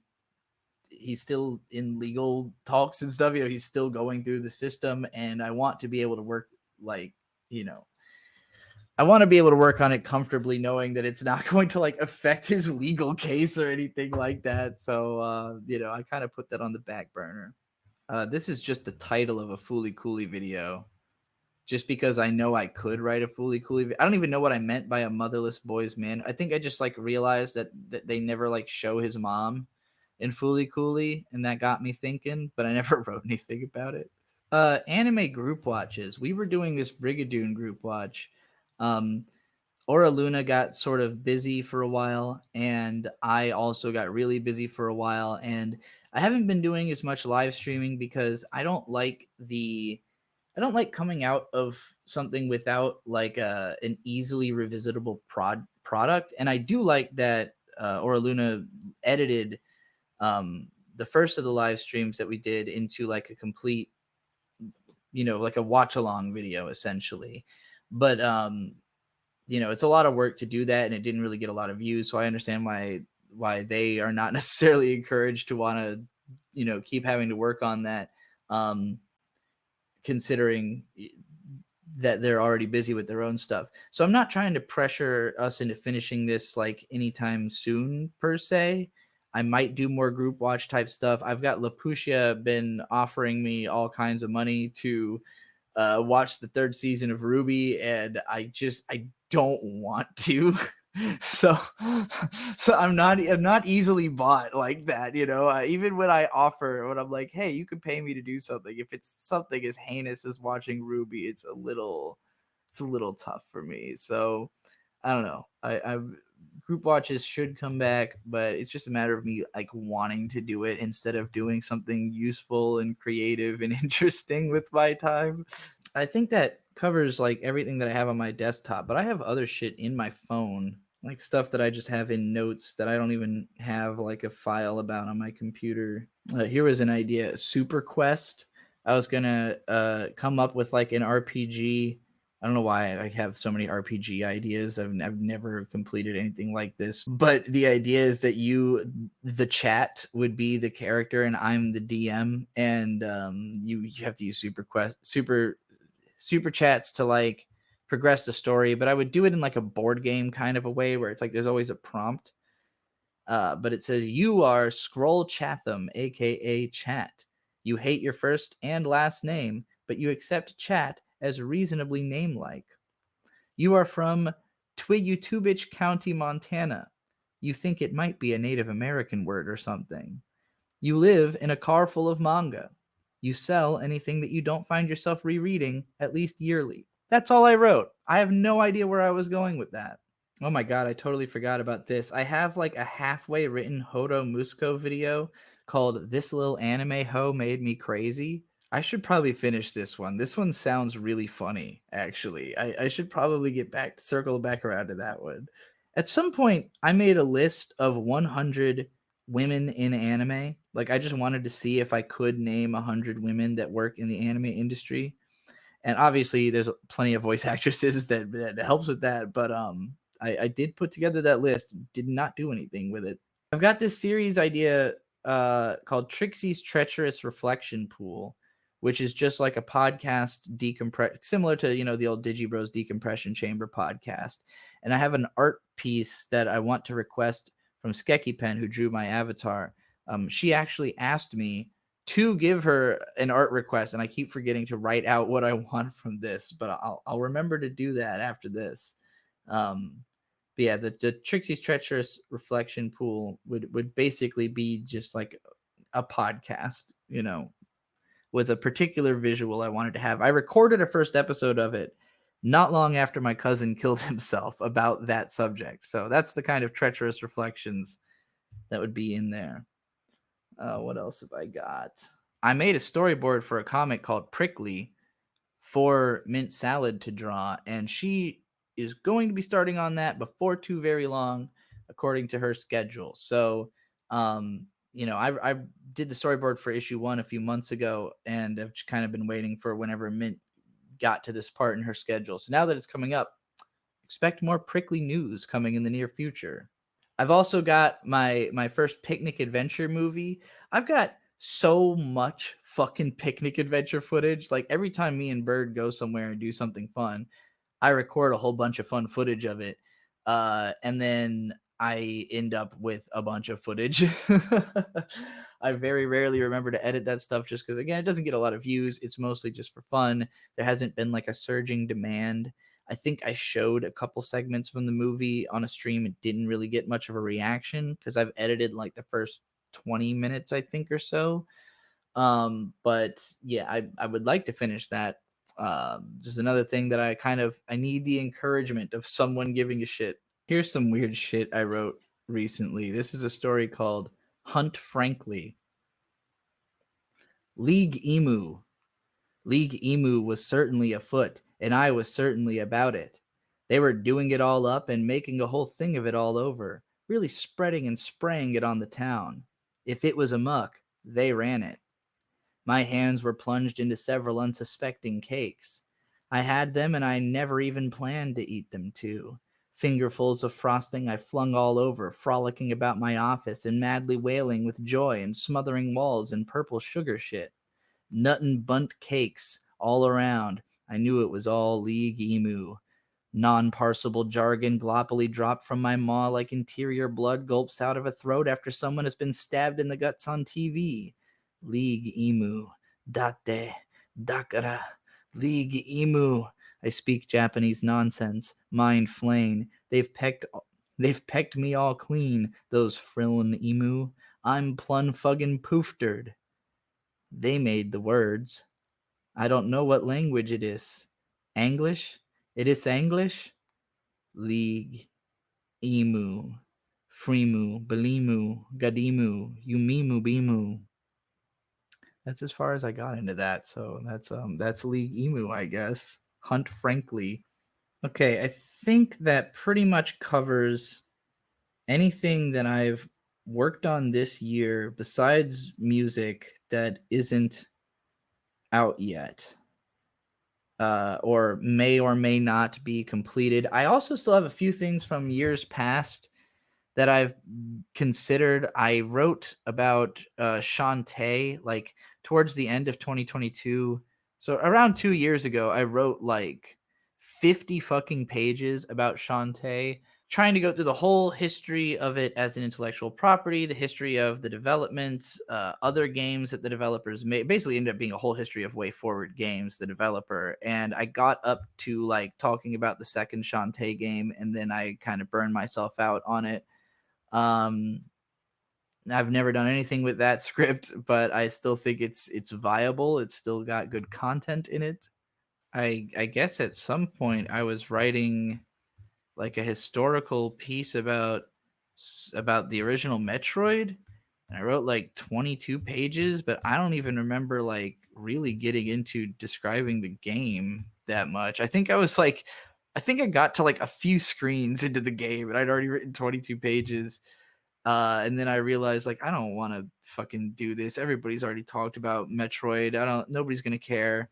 legal talks and stuff. He's still going through the system, and I want to be able to work like I want to be able to work on it comfortably, knowing that it's not going to like affect his legal case or anything like that. So I kind of put that on the back burner. This is just the title of a Fooly Cooly video, just because I know I could write a Fooly Cooly. I don't even know what I meant by a motherless boy's man. I think I just like realized that they never like show his mom in Fooly Cooly, and that got me thinking, but I never wrote anything about it. Anime group watches. We were doing this Brigadoon group watch. Ora Luna got sort of busy for a while, and I also got really busy for a while, and I haven't been doing as much live streaming because I don't like coming out of something without like an easily revisitable product. And I do like that Ora Luna edited the first of the live streams that we did into like a complete, like a watch along video essentially. But it's a lot of work to do that, and it didn't really get a lot of views. So I understand why they are not necessarily encouraged to want to, keep having to work on that, considering that they're already busy with their own stuff. So I'm not trying to pressure us into finishing this like anytime soon per se. I might do more group watch type stuff. I've got Lapucia been offering me all kinds of money to watch the third season of Ruby, and I don't want to. so I'm not easily bought like that, even when I'm like, hey, you could pay me to do something, if it's something as heinous as watching Ruby, it's a little tough for me. So I don't know. I group watches should come back, but it's just a matter of me like wanting to do it instead of doing something useful and creative and interesting with my time. I think that covers like everything that I have on my desktop, but I have other shit in my phone, like stuff that I just have in notes that I don't even have like a file about on my computer. Here was an idea: Super Quest. I was gonna come up with like an RPG. I don't know why I have so many RPG ideas. I've never completed anything like this, but the idea is that the chat would be the character and I'm the DM, and you have to use super chats to like progress the story. But I would do it in like a board game kind of a way where it's like there's always a prompt. But it says, you are Scroll Chatham, aka Chat. You hate your first and last name, but you accept Chat as reasonably name-like. You are from Twigutubich County, Montana. You think it might be a Native American word or something. You live in a car full of manga. You sell anything that you don't find yourself rereading at least yearly. That's all I wrote. I have no idea where I was going with that. Oh my god, I totally forgot about this. I have like a halfway written Hodo Musco video called This Little Anime Hoe Made Me Crazy. I should probably finish this one. This one sounds really funny, actually. I should probably circle back around to that one. At some point, I made a list of 100 women in anime. Like, I just wanted to see if I could name 100 women that work in the anime industry. And obviously, there's plenty of voice actresses that helps with that. But I did put together that list, did not do anything with it. I've got this series idea called Trixie's Treacherous Reflection Pool, which is just like a podcast similar to, the old Digibros Decompression Chamber podcast. And I have an art piece that I want to request from Skeki Pen, who drew my avatar. She actually asked me to give her an art request, and I keep forgetting to write out what I want from this, but I'll remember to do that after this. But yeah, the Trixie's Treacherous Reflection Pool would basically be just like a podcast, with a particular visual I wanted to have. I recorded a first episode of it not long after my cousin killed himself about that subject. So that's the kind of treacherous reflections that would be in there. What else have I got? I made a storyboard for a comic called Prickly for Mint Salad to draw, and she is going to be starting on that before too very long, according to her schedule. So, I did the storyboard for issue 1 a few months ago, and I've just kind of been waiting for whenever Mint got to this part in her schedule. So now that it's coming up, expect more Prickly news coming in the near future. I've also got my first picnic adventure movie. I've got so much fucking picnic adventure footage. Like every time me and Bird go somewhere and do something fun, I record a whole bunch of fun footage of it. And then I end up with a bunch of footage. I very rarely remember to edit that stuff just because, again, it doesn't get a lot of views. It's mostly just for fun. There hasn't been like a surging demand. I think I showed a couple segments from the movie on a stream. It didn't really get much of a reaction because I've edited like the first 20 minutes, I think, or so. But yeah, I would like to finish that. Just another thing that I need the encouragement of someone giving a shit. Here's some weird shit I wrote recently. This is a story called Hunt Frankly. League Emu. League Emu was certainly afoot, and I was certainly about it. They were doing it all up and making a whole thing of it all over, really spreading and spraying it on the town. If it was amuck, they ran it. My hands were plunged into several unsuspecting cakes. I had them, and I never even planned to eat them, too. Fingerfuls of frosting I flung all over, frolicking about my office and madly wailing with joy and smothering walls in purple sugar shit. Nut and bunt cakes all around. I knew it was all League Emu. Non-parsable jargon gloppily dropped from my maw like interior blood gulps out of a throat after someone has been stabbed in the guts on TV. League Emu. Date. Dakara. League Emu. I speak Japanese nonsense. Mind flaying. They've pecked me all clean, those frillin' emu. I'm plun fuggin' pooftered. They made the words. I don't know what language it is. English? It is English? League, Emu, Freemu, Belimu, Gadimu, Yumimu, Bimu. That's as far as I got into that. So that's League Emu, I guess. Hunt Frankly. Okay, I think that pretty much covers anything that I've worked on this year besides music that isn't out yet. Or may not be completed. I also still have a few things from years past that I've considered. I wrote about Shantae like towards the end of 2022. So around 2 years ago, I wrote like 50 fucking pages about Shantae, trying to go through the whole history of it as an intellectual property, the history of the development, other games that the developers made. Basically, ended up being a whole history of Way Forward Games, the developer. And I got up to like talking about the second Shantae game, and then I kind of burned myself out on it. Um, I've never done anything with that script, but I still think it's viable. It's still got good content in it. I guess at some point I was writing like a historical piece about the original Metroid, and I wrote like 22 pages, but I don't even remember like really getting into describing the game that much. I think I got to like a few screens into the game and I'd already written 22 pages. And then I realized like I don't want to fucking do this. Everybody's already talked about Metroid. I don't Nobody's going to care.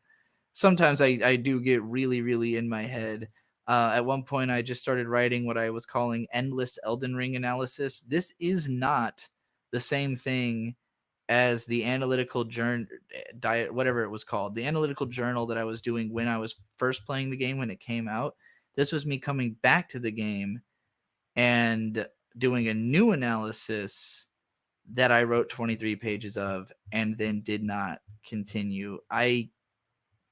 Sometimes I do get really really in my head. At one point I just started writing what I was calling endless Elden Ring analysis. This is not the same thing as the analytical journal diet, whatever it was called, the analytical journal that I was doing when I was first playing the game when it came out. This was me coming back to the game and doing a new analysis that I wrote 23 pages of and then did not continue. I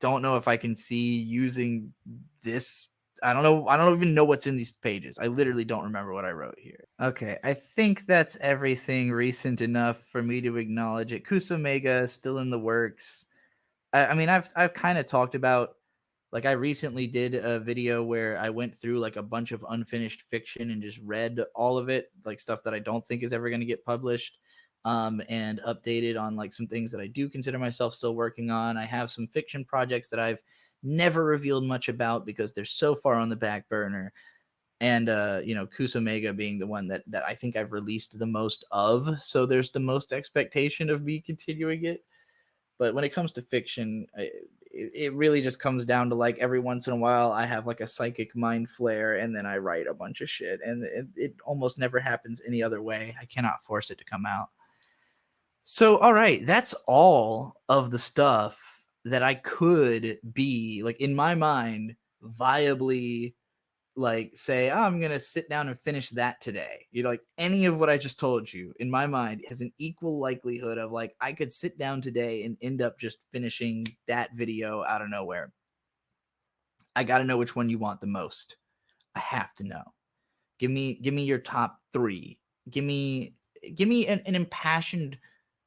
don't know if I can see using this. I don't know. I don't even know what's in these pages. I literally don't remember what I wrote here. Okay, I think that's everything recent enough for me to acknowledge it. Kusomega is still in the works. I mean, I've kind of talked about, like, I recently did a video where I went through like a bunch of unfinished fiction and just read all of it, like stuff that I don't think is ever going to get published, and updated on like some things that I do consider myself still working on. I have some fiction projects that I've never revealed much about because they're so far on the back burner. And Kusomega being the one that I think I've released the most of, so there's the most expectation of me continuing it. But when it comes to fiction, it really just comes down to like every once in a while I have like a psychic mind flare and then I write a bunch of shit, and it almost never happens any other way. I cannot force it to come out. So all right, that's all of the stuff that I could be like in my mind viably like say, oh, I'm gonna sit down and finish that today. Like any of what I just told you in my mind has an equal likelihood of like I could sit down today and end up just finishing that video out of nowhere. I got to know which one you want the most. I have to know. Give me your top three. Give me give me an impassioned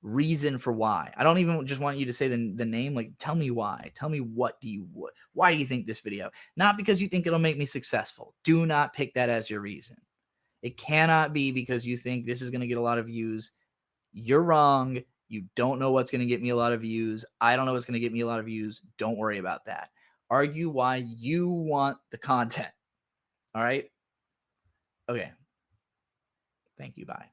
reason for why. I don't even just want you to say the name. Like, tell me why. Tell me why do you think this video? Not because you think it'll make me successful. Do not pick that as your reason. It cannot be because you think this is going to get a lot of views. You're wrong. You don't know what's going to get me a lot of views. I don't know what's going to get me a lot of views. Don't worry about that. Argue why you want the content. All right. Okay. Thank you. Bye.